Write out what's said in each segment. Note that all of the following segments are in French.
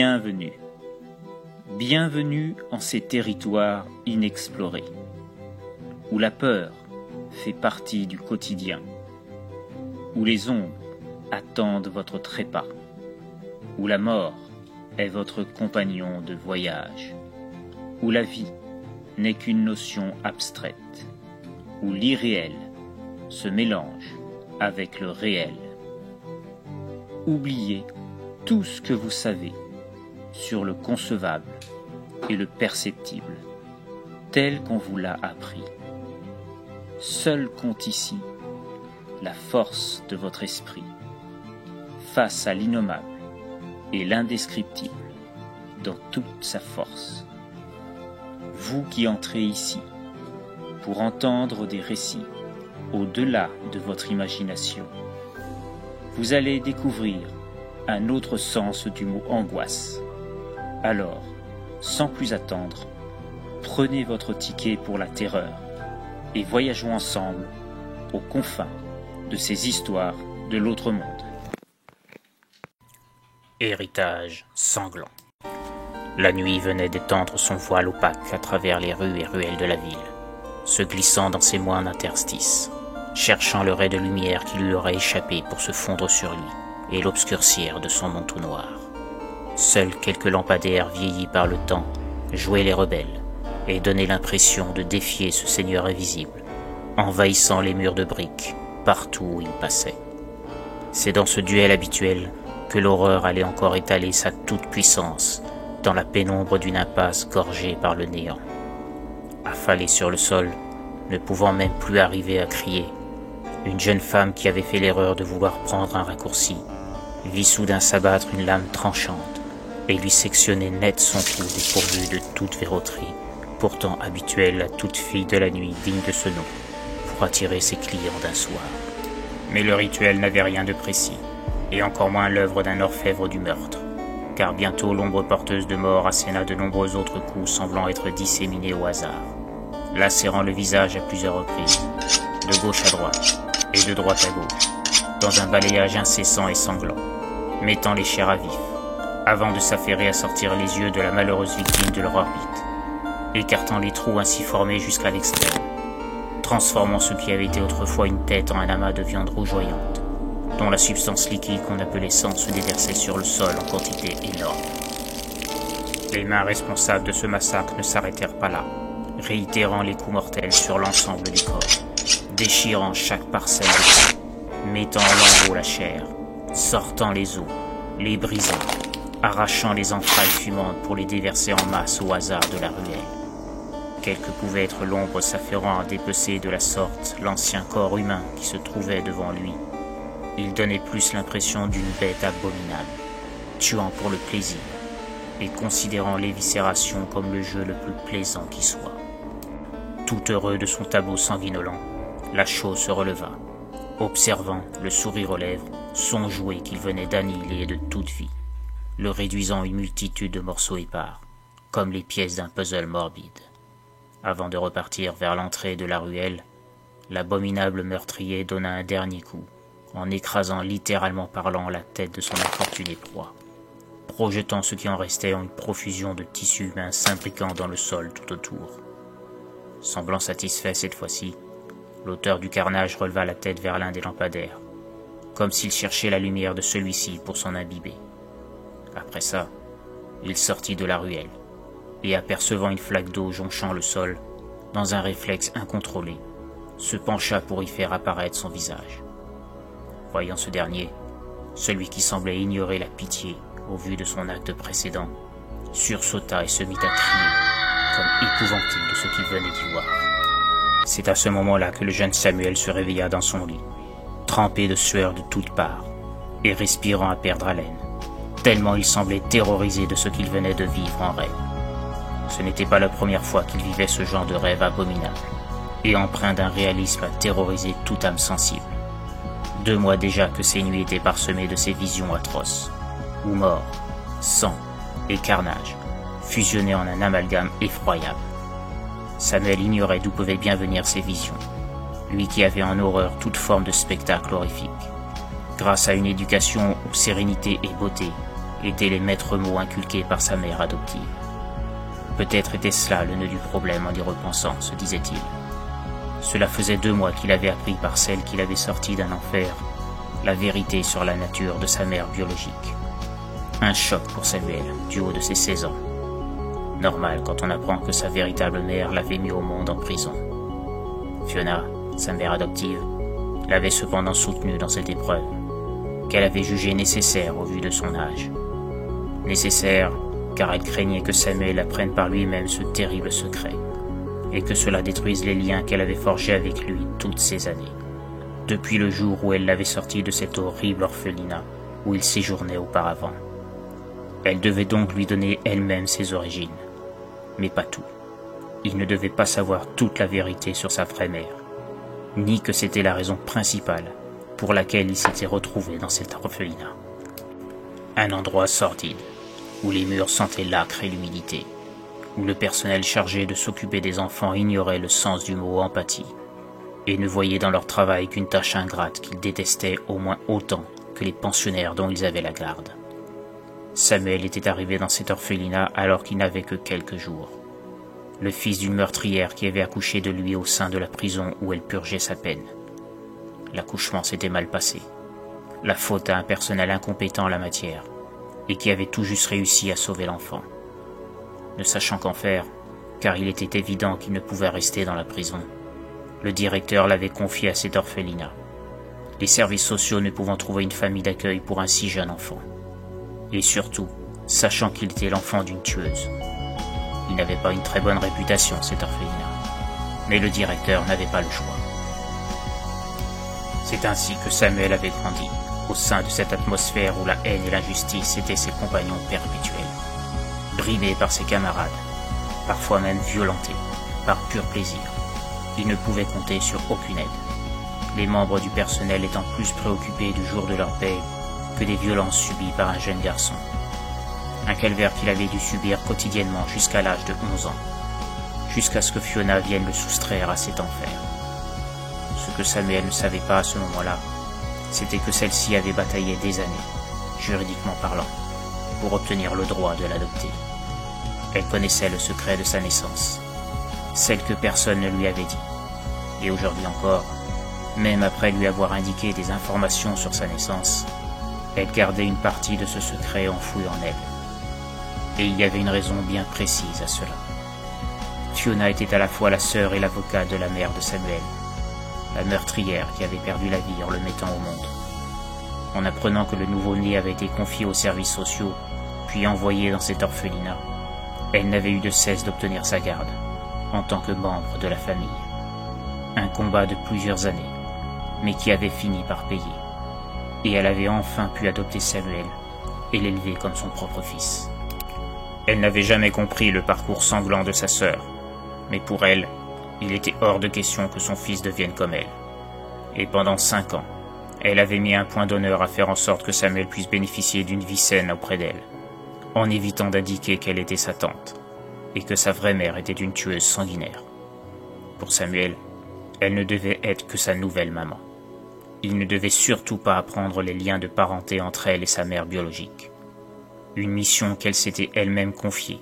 Bienvenue. Bienvenue en ces territoires inexplorés, où la peur fait partie du quotidien, où les ombres attendent votre trépas, où la mort est votre compagnon de voyage, où la vie n'est qu'une notion abstraite, où l'irréel se mélange avec le réel. Oubliez tout ce que vous savez sur le concevable et le perceptible, tel qu'on vous l'a appris. Seul compte ici la force de votre esprit, face à l'innommable et l'indescriptible dans toute sa force. Vous qui entrez ici pour entendre des récits au-delà de votre imagination, vous allez découvrir un autre sens du mot angoisse. Alors, sans plus attendre, prenez votre ticket pour la terreur et voyageons ensemble aux confins de ces histoires de l'autre monde. Héritage sanglant. La nuit venait d'étendre son voile opaque à travers les rues et ruelles de la ville, se glissant dans ses moindres interstices, cherchant le ray de lumière qui lui aurait échappé pour se fondre sur lui et l'obscurcir de son manteau noir. Seuls quelques lampadaires vieillis par le temps jouaient les rebelles et donnaient l'impression de défier ce seigneur invisible, envahissant les murs de briques partout où il passait. C'est dans ce duel habituel que l'horreur allait encore étaler sa toute-puissance dans la pénombre d'une impasse gorgée par le néant. Affalée sur le sol, ne pouvant même plus arriver à crier, une jeune femme qui avait fait l'erreur de vouloir prendre un raccourci vit soudain s'abattre une lame tranchante et lui sectionner net son cou dépourvu de toute verroterie, pourtant habituelle à toute fille de la nuit digne de ce nom, pour attirer ses clients d'un soir. Mais le rituel n'avait rien de précis, et encore moins l'œuvre d'un orfèvre du meurtre, car bientôt l'ombre porteuse de mort asséna de nombreux autres coups semblant être disséminés au hasard, lacérant le visage à plusieurs reprises, de gauche à droite et de droite à gauche, dans un balayage incessant et sanglant, mettant les chairs à vif, avant de s'affairer à sortir les yeux de la malheureuse victime de leur orbite, écartant les trous ainsi formés jusqu'à l'extrême, transformant ce qui avait été autrefois une tête en un amas de viande rougeoyante, dont la substance liquide qu'on appelait sang se déversait sur le sol en quantité énorme. Les mains responsables de ce massacre ne s'arrêtèrent pas là, réitérant les coups mortels sur l'ensemble du corps, déchirant chaque parcelle de peau, mettant en lambeaux la chair, sortant les os, les brisant, arrachant les entrailles fumantes pour les déverser en masse au hasard de la ruelle. Quelle que pouvait être l'ombre s'affairant à dépecer de la sorte l'ancien corps humain qui se trouvait devant lui, il donnait plus l'impression d'une bête abominable, tuant pour le plaisir et considérant l'éviscération comme le jeu le plus plaisant qui soit. Tout heureux de son tableau sanguinolent, la chose se releva, observant, le sourire aux lèvres, son jouet qu'il venait d'annihiler de toute vie, le réduisant une multitude de morceaux épars, comme les pièces d'un puzzle morbide. Avant de repartir vers l'entrée de la ruelle, l'abominable meurtrier donna un dernier coup, en écrasant littéralement parlant la tête de son infortuné proie, projetant ce qui en restait en une profusion de tissus humains s'imbriquant dans le sol tout autour. Semblant satisfait cette fois-ci, l'auteur du carnage releva la tête vers l'un des lampadaires, comme s'il cherchait la lumière de celui-ci pour s'en imbiber. Après ça, il sortit de la ruelle, et apercevant une flaque d'eau jonchant le sol, dans un réflexe incontrôlé, se pencha pour y faire apparaître son visage. Voyant ce dernier, celui qui semblait ignorer la pitié au vu de son acte précédent, sursauta et se mit à crier, comme épouvanté de ce qu'il venait d'y voir. C'est à ce moment-là que le jeune Samuel se réveilla dans son lit, trempé de sueur de toutes parts, et respirant à perdre haleine, tellement il semblait terrorisé de ce qu'il venait de vivre en rêve. Ce n'était pas la première fois qu'il vivait ce genre de rêve abominable, et empreint d'un réalisme à terroriser toute âme sensible. 2 mois déjà que ces nuits étaient parsemées de ces visions atroces, où mort, sang et carnage fusionnaient en un amalgame effroyable. Samuel ignorait d'où pouvaient bien venir ces visions, lui qui avait en horreur toute forme de spectacle horrifique. Grâce à une éducation où sérénité et beauté étaient les maîtres mots inculqués par sa mère adoptive. Peut-être était cela le nœud du problème en y repensant, se disait-il. Cela faisait 2 mois qu'il avait appris par celle qu'il avait sortie d'un enfer la vérité sur la nature de sa mère biologique. Un choc pour Samuel, du haut de ses 16 ans. Normal quand on apprend que sa véritable mère l'avait mis au monde en prison. Fiona, sa mère adoptive, l'avait cependant soutenu dans cette épreuve, qu'elle avait jugée nécessaire au vu de son âge. Nécessaire car elle craignait que Samuel apprenne par lui-même ce terrible secret, et que cela détruise les liens qu'elle avait forgés avec lui toutes ces années, depuis le jour où elle l'avait sorti de cet horrible orphelinat où il séjournait auparavant. Elle devait donc lui donner elle-même ses origines, mais pas tout. Il ne devait pas savoir toute la vérité sur sa vraie mère, ni que c'était la raison principale pour laquelle il s'était retrouvé dans cet orphelinat. Un endroit sordide, où les murs sentaient l'âcre et l'humidité, où le personnel chargé de s'occuper des enfants ignorait le sens du mot empathie, et ne voyait dans leur travail qu'une tâche ingrate qu'ils détestaient au moins autant que les pensionnaires dont ils avaient la garde. Samuel était arrivé dans cet orphelinat alors qu'il n'avait que quelques jours. Le fils d'une meurtrière qui avait accouché de lui au sein de la prison où elle purgeait sa peine. L'accouchement s'était mal passé. La faute à un personnel incompétent en la matière, et qui avait tout juste réussi à sauver l'enfant. Ne sachant qu'en faire, car il était évident qu'il ne pouvait rester dans la prison, le directeur l'avait confié à cet orphelinat, les services sociaux ne pouvant trouver une famille d'accueil pour un si jeune enfant. Et surtout, sachant qu'il était l'enfant d'une tueuse. Il n'avait pas une très bonne réputation, cet orphelinat, mais le directeur n'avait pas le choix. C'est ainsi que Samuel avait grandi, au sein de cette atmosphère où la haine et l'injustice étaient ses compagnons perpétuels. Brimé par ses camarades, parfois même violenté, par pur plaisir, il ne pouvait compter sur aucune aide, les membres du personnel étant plus préoccupés du jour de leur paie que des violences subies par un jeune garçon. Un calvaire qu'il avait dû subir quotidiennement jusqu'à l'âge de 11 ans, jusqu'à ce que Fiona vienne le soustraire à cet enfer. Ce que Samuel ne savait pas à ce moment-là, c'était que celle-ci avait bataillé des années, juridiquement parlant, pour obtenir le droit de l'adopter. Elle connaissait le secret de sa naissance, celle que personne ne lui avait dit. Et aujourd'hui encore, même après lui avoir indiqué des informations sur sa naissance, elle gardait une partie de ce secret enfoui en elle. Et il y avait une raison bien précise à cela. Fiona était à la fois la sœur et l'avocate de la mère de Samuel, la meurtrière qui avait perdu la vie en le mettant au monde. En apprenant que le nouveau-né avait été confié aux services sociaux, puis envoyé dans cet orphelinat, elle n'avait eu de cesse d'obtenir sa garde, en tant que membre de la famille. Un combat de plusieurs années, mais qui avait fini par payer. Et elle avait enfin pu adopter Samuel et l'élever comme son propre fils. Elle n'avait jamais compris le parcours sanglant de sa sœur, mais pour elle, il était hors de question que son fils devienne comme elle. Et pendant 5 ans, elle avait mis un point d'honneur à faire en sorte que Samuel puisse bénéficier d'une vie saine auprès d'elle, en évitant d'indiquer qu'elle était sa tante, et que sa vraie mère était une tueuse sanguinaire. Pour Samuel, elle ne devait être que sa nouvelle maman. Il ne devait surtout pas apprendre les liens de parenté entre elle et sa mère biologique. Une mission qu'elle s'était elle-même confiée,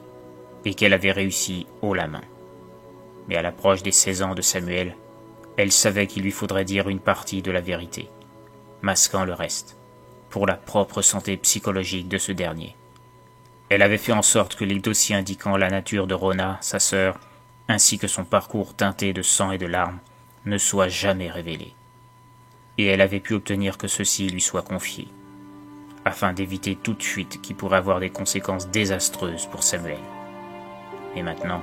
et qu'elle avait réussi haut la main. Mais à l'approche des 16 ans de Samuel, elle savait qu'il lui faudrait dire une partie de la vérité, masquant le reste, pour la propre santé psychologique de ce dernier. Elle avait fait en sorte que les dossiers indiquant la nature de Rona, sa sœur, ainsi que son parcours teinté de sang et de larmes, ne soient jamais révélés. Et elle avait pu obtenir que ceci lui soit confié, afin d'éviter toute fuite qui pourrait avoir des conséquences désastreuses pour Samuel. Et maintenant,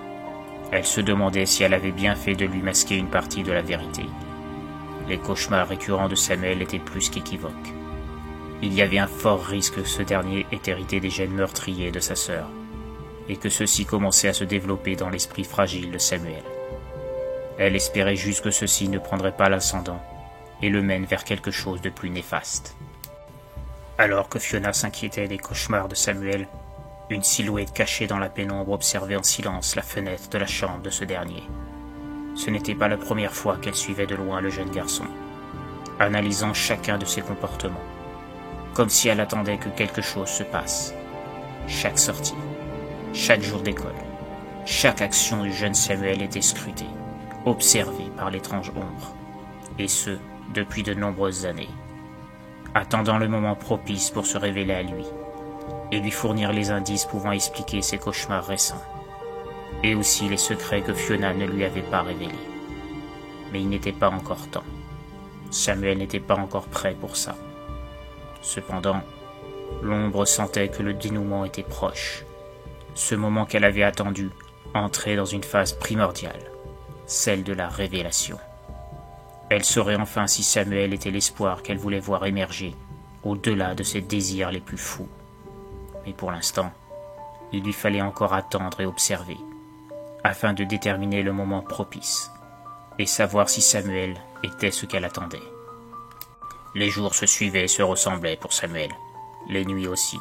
elle se demandait si elle avait bien fait de lui masquer une partie de la vérité. Les cauchemars récurrents de Samuel étaient plus qu'équivoques. Il y avait un fort risque que ce dernier ait hérité des gènes meurtriers de sa sœur, et que ceux-ci commençaient à se développer dans l'esprit fragile de Samuel. Elle espérait juste que ceci ne prendrait pas l'ascendant et le mène vers quelque chose de plus néfaste. Alors que Fiona s'inquiétait des cauchemars de Samuel, une silhouette cachée dans la pénombre observait en silence la fenêtre de la chambre de ce dernier. Ce n'était pas la première fois qu'elle suivait de loin le jeune garçon, analysant chacun de ses comportements, comme si elle attendait que quelque chose se passe Chaque sortie, chaque jour d'école, chaque action du jeune Samuel était scrutée, observée par l'étrange ombre, et ce, depuis de nombreuses années, attendant le moment propice pour se révéler à lui, et lui fournir les indices pouvant expliquer ses cauchemars récents, et aussi les secrets que Fiona ne lui avait pas révélés. Mais il n'était pas encore temps. Samuel n'était pas encore prêt pour ça. Cependant, l'ombre sentait que le dénouement était proche. Ce moment qu'elle avait attendu entrait dans une phase primordiale, celle de la révélation. Elle saurait enfin si Samuel était l'espoir qu'elle voulait voir émerger au-delà de ses désirs les plus fous. Mais pour l'instant, il lui fallait encore attendre et observer, afin de déterminer le moment propice, et savoir si Samuel était ce qu'elle attendait. Les jours se suivaient et se ressemblaient pour Samuel, les nuits aussi.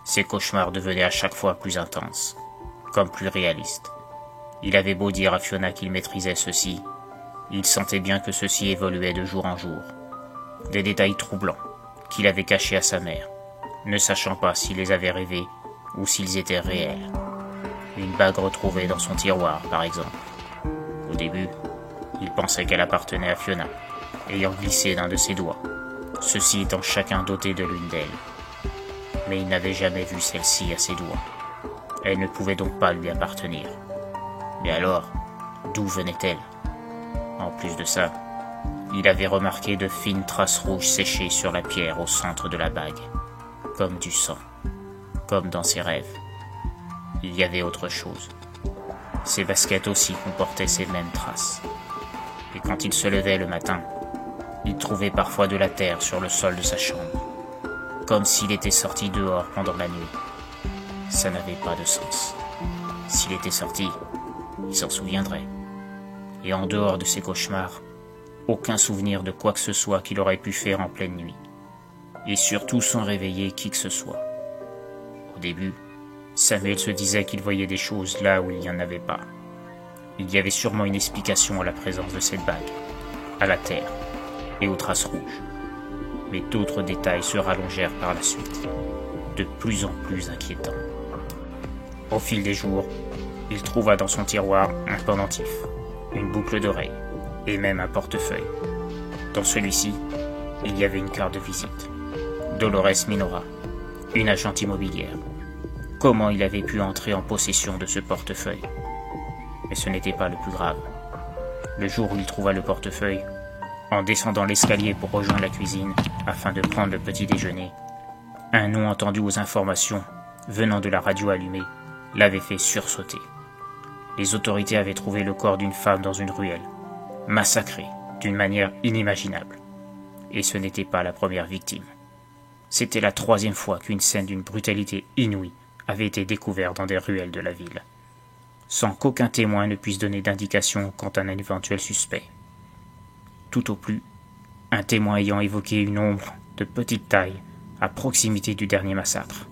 Ses cauchemars devenaient à chaque fois plus intenses, comme plus réalistes. Il avait beau dire à Fiona qu'il maîtrisait ceci, il sentait bien que ceci évoluait de jour en jour. Des détails troublants qu'il avait cachés à sa mère, ne sachant pas s'il les avait rêvés ou s'ils étaient réels. Une bague retrouvée dans son tiroir, par exemple. Au début, il pensait qu'elle appartenait à Fiona, ayant glissé d'un de ses doigts, ceux-ci étant chacun dotés de l'une d'elles. Mais il n'avait jamais vu celle-ci à ses doigts. Elle ne pouvait donc pas lui appartenir. Mais alors, d'où venait-elle? En plus de ça, il avait remarqué de fines traces rouges séchées sur la pierre au centre de la bague, comme du sang, comme dans ses rêves. Il y avait autre chose. Ses baskets aussi comportaient ces mêmes traces. Et quand il se levait le matin, il trouvait parfois de la terre sur le sol de sa chambre, comme s'il était sorti dehors pendant la nuit. Ça n'avait pas de sens. S'il était sorti, il s'en souviendrait. Et en dehors de ses cauchemars, aucun souvenir de quoi que ce soit qu'il aurait pu faire en pleine nuit. Et surtout sans réveiller qui que ce soit. Au début, Samuel se disait qu'il voyait des choses là où il n'y en avait pas. Il y avait sûrement une explication à la présence de cette bague, à la terre et aux traces rouges. Mais d'autres détails se rallongèrent par la suite, de plus en plus inquiétants. Au fil des jours, il trouva dans son tiroir un pendentif, une boucle d'oreille et même un portefeuille. Dans celui-ci, il y avait une carte de visite. Dolores Minora, une agente immobilière. Comment il avait pu entrer en possession de ce portefeuille? Mais ce n'était pas le plus grave. Le jour où il trouva le portefeuille, en descendant l'escalier pour rejoindre la cuisine afin de prendre le petit déjeuner, un nom entendu aux informations venant de la radio allumée l'avait fait sursauter. Les autorités avaient trouvé le corps d'une femme dans une ruelle, massacrée d'une manière inimaginable. Et ce n'était pas la première victime. C'était la 3e fois qu'une scène d'une brutalité inouïe avait été découverte dans des ruelles de la ville, sans qu'aucun témoin ne puisse donner d'indication quant à un éventuel suspect. Tout au plus, un témoin ayant évoqué une ombre de petite taille à proximité du dernier massacre.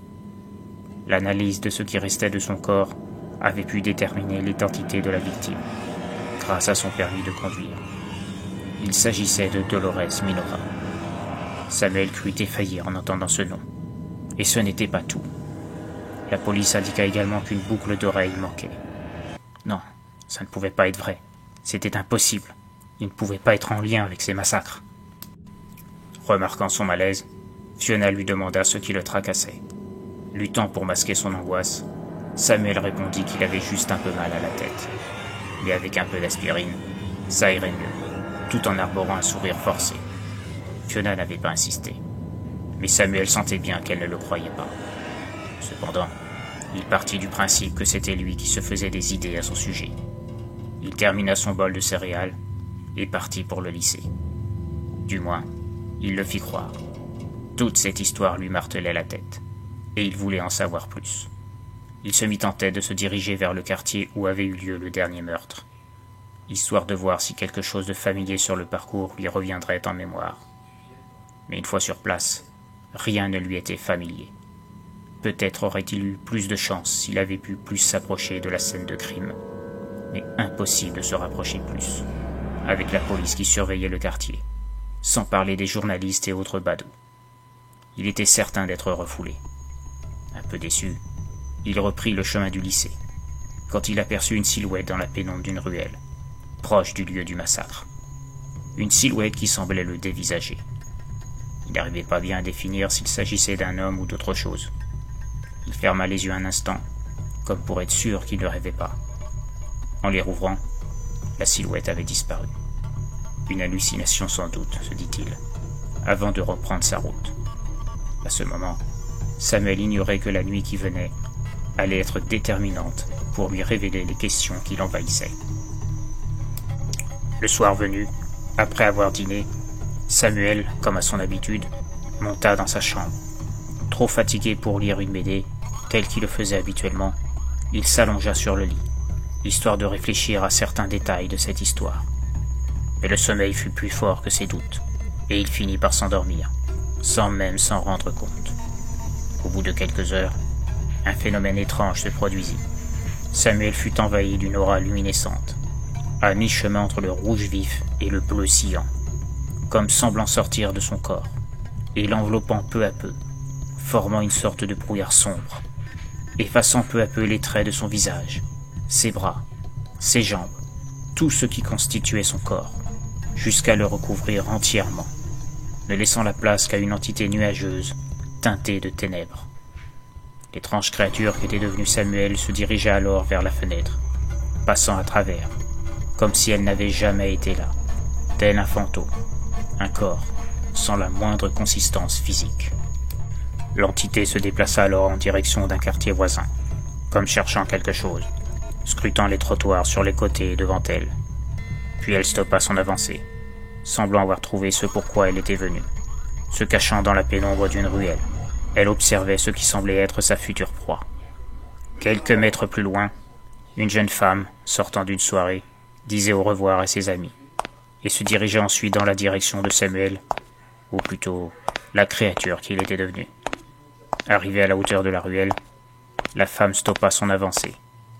L'analyse de ce qui restait de son corps avait pu déterminer l'identité de la victime, grâce à son permis de conduire. Il s'agissait de Dolores Minora. Samuel crut défaillir en entendant ce nom. Et ce n'était pas tout. La police indiqua également qu'une boucle d'oreille manquait. Non, ça ne pouvait pas être vrai. C'était impossible. Il ne pouvait pas être en lien avec ces massacres. Remarquant son malaise, Fiona lui demanda ce qui le tracassait. Luttant pour masquer son angoisse, Samuel répondit qu'il avait juste un peu mal à la tête. Mais avec un peu d'aspirine, ça irait mieux, tout en arborant un sourire forcé. Fiona n'avait pas insisté, mais Samuel sentait bien qu'elle ne le croyait pas. Cependant, il partit du principe que c'était lui qui se faisait des idées à son sujet. Il termina son bol de céréales et partit pour le lycée. Du moins, il le fit croire. Toute cette histoire lui martelait la tête, et il voulait en savoir plus. Il se mit en tête de se diriger vers le quartier où avait eu lieu le dernier meurtre, histoire de voir si quelque chose de familier sur le parcours lui reviendrait en mémoire. Mais une fois sur place, rien ne lui était familier. Peut-être aurait-il eu plus de chance s'il avait pu plus s'approcher de la scène de crime. Mais impossible de se rapprocher plus, avec la police qui surveillait le quartier, sans parler des journalistes et autres badauds. Il était certain d'être refoulé. Un peu déçu, il reprit le chemin du lycée, quand il aperçut une silhouette dans la pénombre d'une ruelle, proche du lieu du massacre. Une silhouette qui semblait le dévisager. Il n'arrivait pas bien à définir s'il s'agissait d'un homme ou d'autre chose. Il ferma les yeux un instant, comme pour être sûr qu'il ne rêvait pas. En les rouvrant, la silhouette avait disparu. Une hallucination sans doute, se dit-il, avant de reprendre sa route. À ce moment, Samuel ignorait que la nuit qui venait allait être déterminante pour lui révéler les questions qui l'envahissaient. Le soir venu, après avoir dîné, Samuel, comme à son habitude, monta dans sa chambre. Trop fatigué pour lire une BD, tel qu'il le faisait habituellement, il s'allongea sur le lit, histoire de réfléchir à certains détails de cette histoire. Mais le sommeil fut plus fort que ses doutes, et il finit par s'endormir, sans même s'en rendre compte. Au bout de quelques heures, un phénomène étrange se produisit. Samuel fut envahi d'une aura luminescente, à mi-chemin entre le rouge vif et le bleu sciant, comme semblant sortir de son corps, et l'enveloppant peu à peu, formant une sorte de brouillard sombre, effaçant peu à peu les traits de son visage, ses bras, ses jambes, tout ce qui constituait son corps, jusqu'à le recouvrir entièrement, ne laissant la place qu'à une entité nuageuse, teintée de ténèbres. L'étrange créature qui était devenue Samuel se dirigea alors vers la fenêtre, passant à travers, comme si elle n'avait jamais été là, tel un fantôme, un corps, sans la moindre consistance physique. L'entité se déplaça alors en direction d'un quartier voisin, comme cherchant quelque chose, scrutant les trottoirs sur les côtés et devant elle. Puis elle stoppa son avancée, semblant avoir trouvé ce pourquoi elle était venue. Se cachant dans la pénombre d'une ruelle, elle observait ce qui semblait être sa future proie. Quelques mètres plus loin, une jeune femme, sortant d'une soirée, disait au revoir à ses amis, et se dirigeait ensuite dans la direction de Samuel, ou plutôt la créature qu'il était devenu. Arrivée à la hauteur de la ruelle, la femme stoppa son avancée,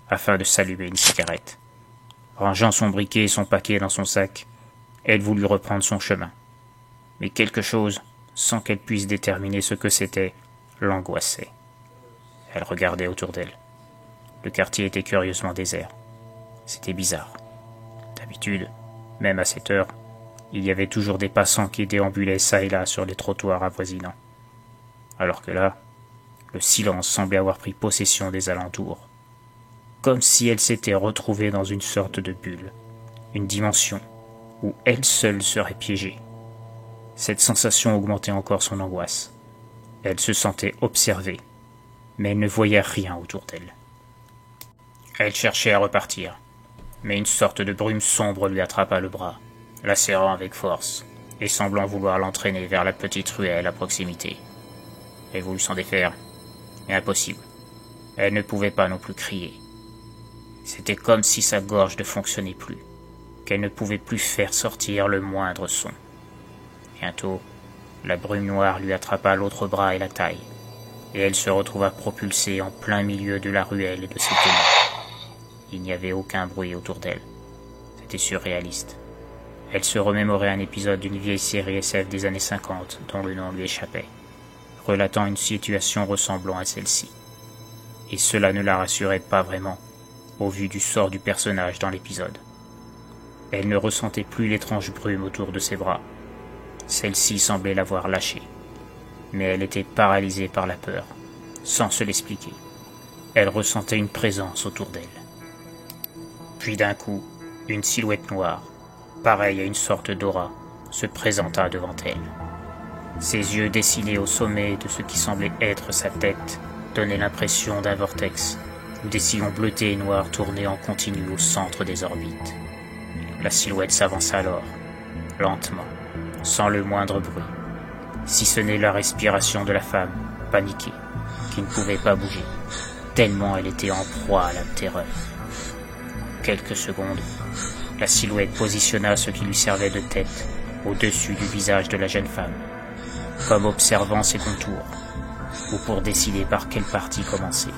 afin de s'allumer une cigarette. Rangeant son briquet et son paquet dans son sac, elle voulut reprendre son chemin. Mais quelque chose, sans qu'elle puisse déterminer ce que c'était, l'angoissait. Elle regardait autour d'elle. Le quartier était curieusement désert. C'était bizarre. D'habitude, même à cette heure, il y avait toujours des passants qui déambulaient çà et là sur les trottoirs avoisinants. Alors que là, le silence semblait avoir pris possession des alentours, comme si elle s'était retrouvée dans une sorte de bulle, une dimension où elle seule serait piégée. Cette sensation augmentait encore son angoisse. Elle se sentait observée, mais elle ne voyait rien autour d'elle. Elle cherchait à repartir, mais une sorte de brume sombre lui attrapa le bras, la serrant avec force, et semblant vouloir l'entraîner vers la petite ruelle à proximité. Elle voulut s'en défaire, mais impossible. Elle ne pouvait pas non plus crier. C'était comme si sa gorge ne fonctionnait plus, qu'elle ne pouvait plus faire sortir le moindre son. Bientôt, la brume noire lui attrapa l'autre bras et la taille, et elle se retrouva propulsée en plein milieu de la ruelle et de ses ténèbres. Il n'y avait aucun bruit autour d'elle. C'était surréaliste. Elle se remémorait un épisode d'une vieille série SF des années 50 dont le nom lui échappait, relatant une situation ressemblant à celle-ci. Et cela ne la rassurait pas vraiment, au vu du sort du personnage dans l'épisode. Elle ne ressentait plus l'étrange brume autour de ses bras. Celle-ci semblait l'avoir lâchée, mais elle était paralysée par la peur, sans se l'expliquer. Elle ressentait une présence autour d'elle. Puis d'un coup, une silhouette noire, pareille à une sorte d'aura, se présenta devant elle. Ses yeux dessinés au sommet de ce qui semblait être sa tête donnaient l'impression d'un vortex, où des sillons bleutés et noirs tournaient en continu au centre des orbites. La silhouette s'avança alors, lentement, sans le moindre bruit, si ce n'est la respiration de la femme, paniquée, qui ne pouvait pas bouger, tellement elle était en proie à la terreur. Quelques secondes, la silhouette positionna ce qui lui servait de tête au-dessus du visage de la jeune femme, comme observant ses contours, ou pour décider par quelle partie commencer.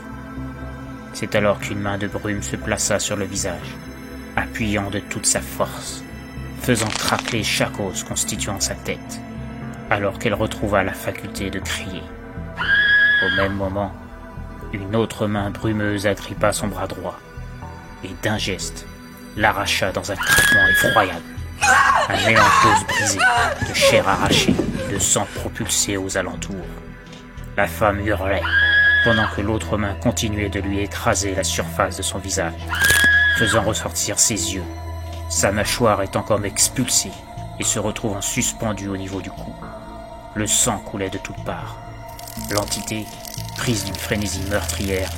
C'est alors qu'une main de brume se plaça sur le visage, appuyant de toute sa force, faisant craquer chaque os constituant sa tête, alors qu'elle retrouva la faculté de crier. Au même moment, une autre main brumeuse agrippa son bras droit, et d'un geste, l'arracha dans un craquement effroyable. Un mélange d'os brisés, de chair arrachée et de sang propulsé aux alentours. La femme hurlait, pendant que l'autre main continuait de lui écraser la surface de son visage, faisant ressortir ses yeux. Sa mâchoire étant comme expulsée et se retrouvant suspendue au niveau du cou. Le sang coulait de toutes parts. L'entité, prise d'une frénésie meurtrière,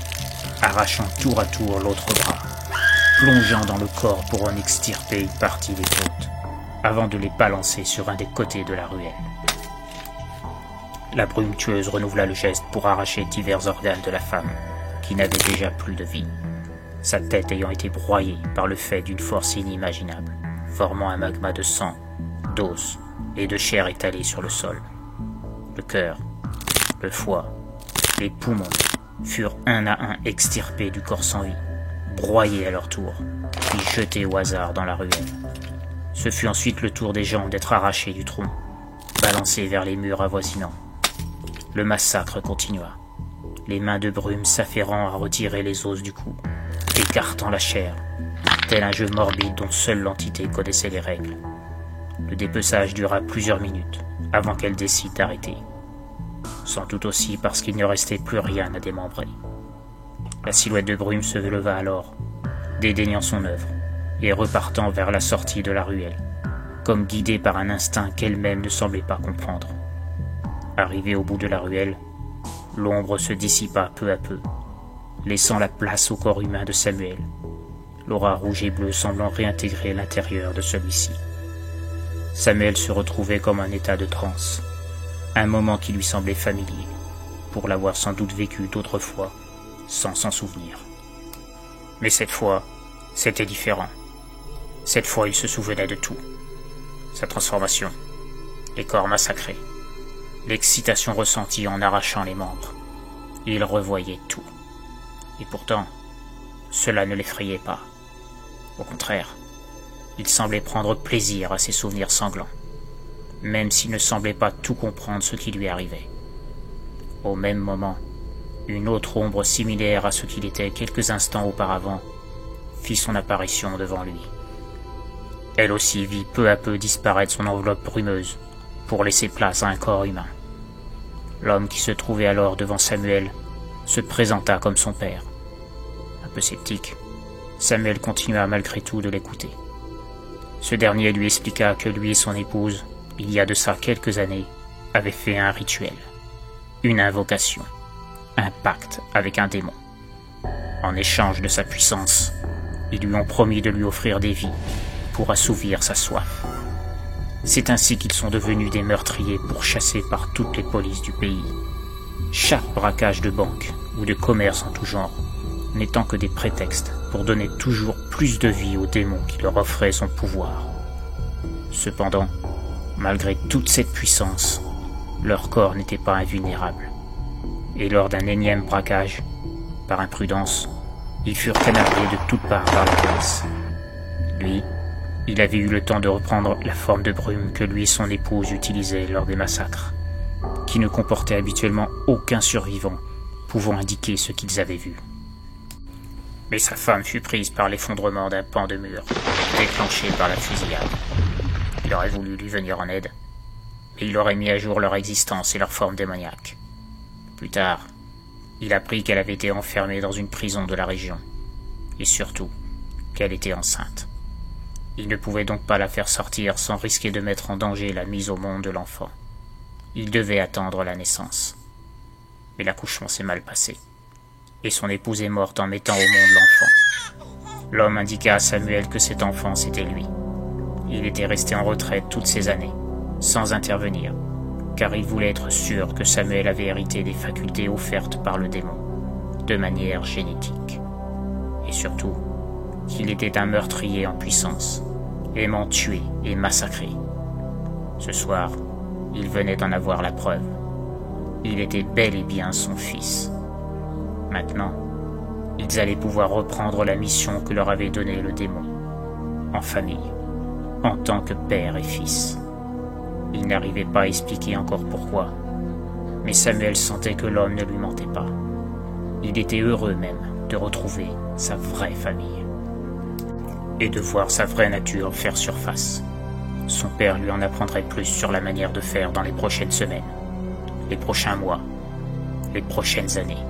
arrachant tour à tour l'autre bras, plongeant dans le corps pour en extirper une partie des côtes, avant de les balancer sur un des côtés de la ruelle. La brume tueuse renouvela le geste pour arracher divers organes de la femme, qui n'avait déjà plus de vie, sa tête ayant été broyée par le fait d'une force inimaginable, formant un magma de sang, d'os et de chair étalée sur le sol. Le cœur, le foie, les poumons furent un à un extirpés du corps sans vie, broyés à leur tour, puis jetés au hasard dans la ruelle. Ce fut ensuite le tour des jambes d'être arrachées du tronc, balancées vers les murs avoisinants. Le massacre continua, les mains de brume s'affairant à retirer les os du cou, écartant la chair, tel un jeu morbide dont seule l'entité connaissait les règles. Le dépeçage dura plusieurs minutes, avant qu'elle décide d'arrêter. Sans doute aussi parce qu'il ne restait plus rien à démembrer. La silhouette de brume se leva alors, dédaignant son œuvre, et repartant vers la sortie de la ruelle, comme guidée par un instinct qu'elle-même ne semblait pas comprendre. Arrivée au bout de la ruelle, l'ombre se dissipa peu à peu, laissant la place au corps humain de Samuel, l'aura rouge et bleue semblant réintégrer l'intérieur de celui-ci. Samuel se retrouvait comme un état de transe, un moment qui lui semblait familier, pour l'avoir sans doute vécu d'autres fois, sans s'en souvenir. Mais cette fois, c'était différent. Cette fois, il se souvenait de tout. Sa transformation, les corps massacrés, l'excitation ressentie en arrachant les membres. Il revoyait tout. Et pourtant, cela ne l'effrayait pas. Au contraire, il semblait prendre plaisir à ses souvenirs sanglants, même s'il ne semblait pas tout comprendre ce qui lui arrivait. Au même moment, une autre ombre similaire à ce qu'il était quelques instants auparavant fit son apparition devant lui. Elle aussi vit peu à peu disparaître son enveloppe brumeuse pour laisser place à un corps humain. L'homme qui se trouvait alors devant Samuel se présenta comme son père. Un peu sceptique, Samuel continua malgré tout de l'écouter. Ce dernier lui expliqua que lui et son épouse, il y a de ça quelques années, avaient fait un rituel, une invocation, un pacte avec un démon. En échange de sa puissance, ils lui ont promis de lui offrir des vies pour assouvir sa soif. C'est ainsi qu'ils sont devenus des meurtriers pourchassés par toutes les polices du pays. Chaque braquage de banque ou de commerce en tout genre n'étant que des prétextes pour donner toujours plus de vie au démon qui leur offrait son pouvoir. Cependant, malgré toute cette puissance, leur corps n'était pas invulnérable. Et lors d'un énième braquage, par imprudence, ils furent canardés de toutes parts par la police. Lui, il avait eu le temps de reprendre la forme de brume que lui et son épouse utilisaient lors des massacres, qui ne comportait habituellement aucun survivant pouvant indiquer ce qu'ils avaient vu. Mais sa femme fut prise par l'effondrement d'un pan de mur, déclenché par la fusillade. Il aurait voulu lui venir en aide, mais il aurait mis à jour leur existence et leur forme démoniaque. Plus tard, il apprit qu'elle avait été enfermée dans une prison de la région, et surtout, qu'elle était enceinte. Il ne pouvait donc pas la faire sortir sans risquer de mettre en danger la mise au monde de l'enfant. Il devait attendre la naissance. Mais l'accouchement s'est mal passé, et son épouse est morte en mettant au monde l'enfant. L'homme indiqua à Samuel que cet enfant, c'était lui. Il était resté en retraite toutes ces années, sans intervenir, car il voulait être sûr que Samuel avait hérité des facultés offertes par le démon, de manière génétique. Et surtout, qu'il était un meurtrier en puissance, aimant tuer et massacrer. Ce soir, il venait d'en avoir la preuve. Il était bel et bien son fils. Maintenant, ils allaient pouvoir reprendre la mission que leur avait donnée le démon, en famille, en tant que père et fils. Il n'arrivait pas à expliquer encore pourquoi, mais Samuel sentait que l'homme ne lui mentait pas. Il était heureux même de retrouver sa vraie famille et de voir sa vraie nature faire surface. Son père lui en apprendrait plus sur la manière de faire dans les prochaines semaines, les prochains mois, les prochaines années.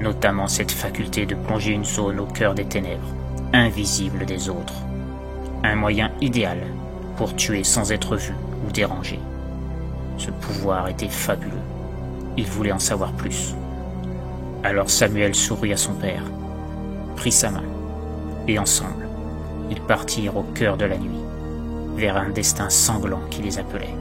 Notamment cette faculté de plonger une zone au cœur des ténèbres, invisible des autres. Un moyen idéal pour tuer sans être vu ou dérangé. Ce pouvoir était fabuleux. Il voulait en savoir plus. Alors Samuel sourit à son père, prit sa main, et ensemble, ils partirent au cœur de la nuit, vers un destin sanglant qui les appelait.